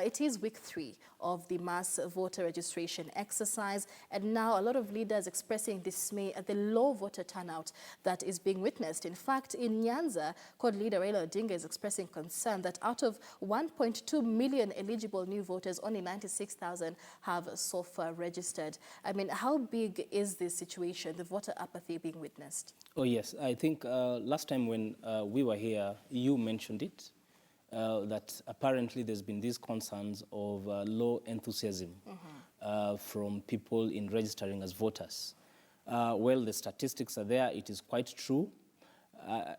It is week 3 of the mass voter registration exercise, and now a lot of leaders expressing dismay at the low voter turnout that is being witnessed. In fact, in Nyanza, CORD leader Raila Odinga is expressing concern that out of 1.2 million eligible new voters, only 96,000 have so far registered. I mean, how big is this situation, the voter apathy being witnessed? Oh, yes. I think last time when we were here, you mentioned it, that apparently there's been these concerns of low enthusiasm from people in registering as voters. Well, the statistics are there. It is quite true.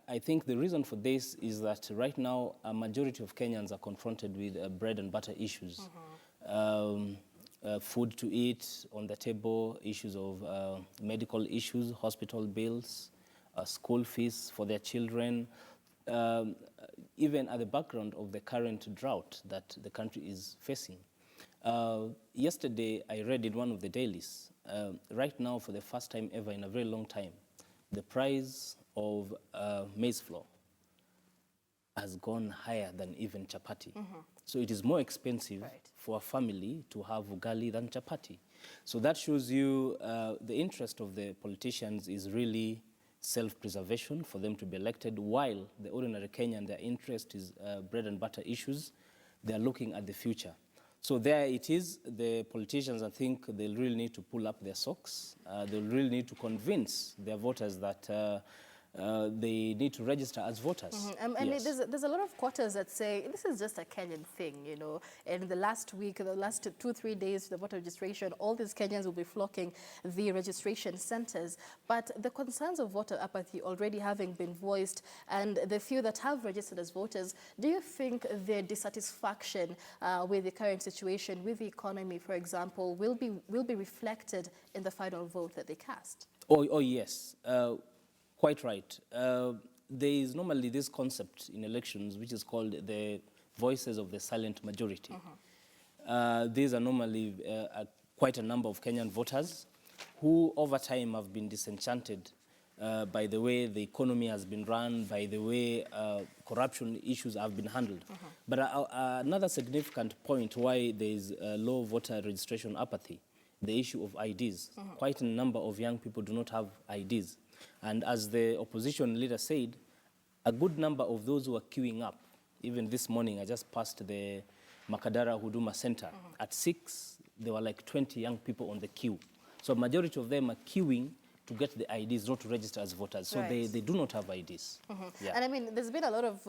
I think the reason for this is that right now a majority of Kenyans are confronted with bread and butter issues. Food to eat on the table, issues of medical issues, hospital bills, school fees for their children, even at the background of the current drought that the country is facing. Yesterday, I read in one of the dailies, right now, for the first time ever in a very long time, the price of maize flour has gone higher than even chapati. So it is more expensive for a family to have ugali than chapati. So that shows you the interest of the politicians is really self-preservation for them to be elected, while the ordinary Kenyan, their interest is bread and butter issues. They're looking at the future. So there it is. The politicians, I think, they'll really need to pull up their socks. They'll really need to convince their voters that they need to register as voters. Yes. There's a lot of quarters that say this is just a Kenyan thing, you know. And the last week, the last 2-3 days, the voter registration, all these Kenyans will be flocking the registration centers. But the concerns of voter apathy already having been voiced, and the few that have registered as voters, do you think their dissatisfaction with the current situation, with the economy, for example, will be reflected in the final vote that they cast? Oh yes. Quite right. There is normally this concept in elections which is called the voices of the silent majority. These are normally quite a number of Kenyan voters who over time have been disenchanted by the way the economy has been run, by the way corruption issues have been handled. But another significant point why there is low voter registration apathy, the issue of IDs. Quite a number of young people do not have IDs. And as the opposition leader said, a good number of those who are queuing up, even this morning, I just passed the Makadara Huduma Center. At 6, there were like 20 young people on the queue. So a majority of them are queuing to get the IDs, not to register as voters. So they do not have IDs. Yeah. And I mean, there's been a lot of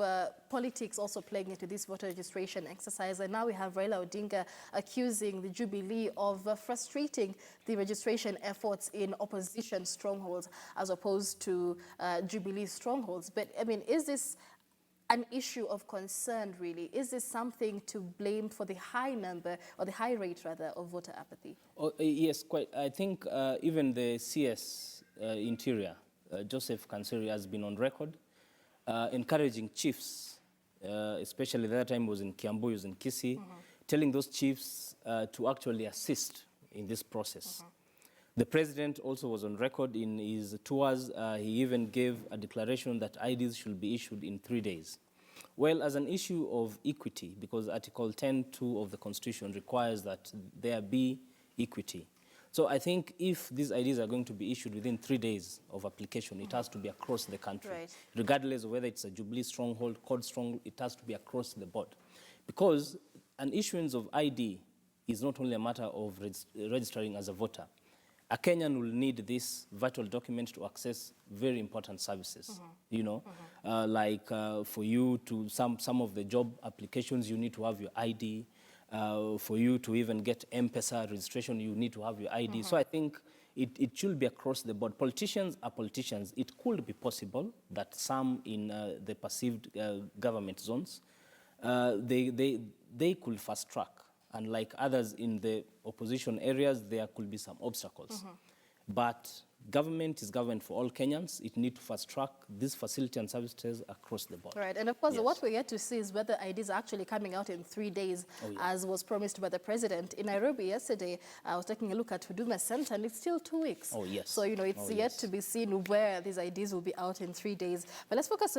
politics also playing into this voter registration exercise. And now we have Raila Odinga accusing the Jubilee of frustrating the registration efforts in opposition strongholds as opposed to Jubilee strongholds. But I mean, is this an issue of concern, really? Is this something to blame for the high number, or the high rate, rather, of voter apathy? Oh, yes, quite. I think even the CS Interior, Joseph Kanseri, has been on record encouraging chiefs, especially the other time was in Kiambu, was in Kisii, telling those chiefs to actually assist in this process. The president also was on record in his tours. He even gave a declaration that IDs should be issued in 3 days. Well, as an issue of equity, because Article 10(2) of the Constitution requires that there be equity. So I think if these IDs are going to be issued within 3 days of application, it has to be across the country. Regardless of whether it's a Jubilee stronghold, CORD stronghold, it has to be across the board. Because an issuance of ID is not only a matter of registering as a voter. A Kenyan will need this vital document to access very important services, you know, like for you to, some of the job applications, you need to have your ID. For you to even get M-Pesa registration, you need to have your ID. So I think it should be across the board. Politicians are politicians. It could be possible that some in the perceived government zones, they could fast track. And like others in the opposition areas, there could be some obstacles. But government is government for all Kenyans. It needs to fast track this facility and services across the board. Right, and of course, what we get to see is whether IDs are actually coming out in 3 days, as was promised by the president. In Nairobi yesterday, I was taking a look at Huduma Center, and it's still 2 weeks. Oh, yes. So, you know, it's yet to be seen where these IDs will be out in 3 days. But let's focus on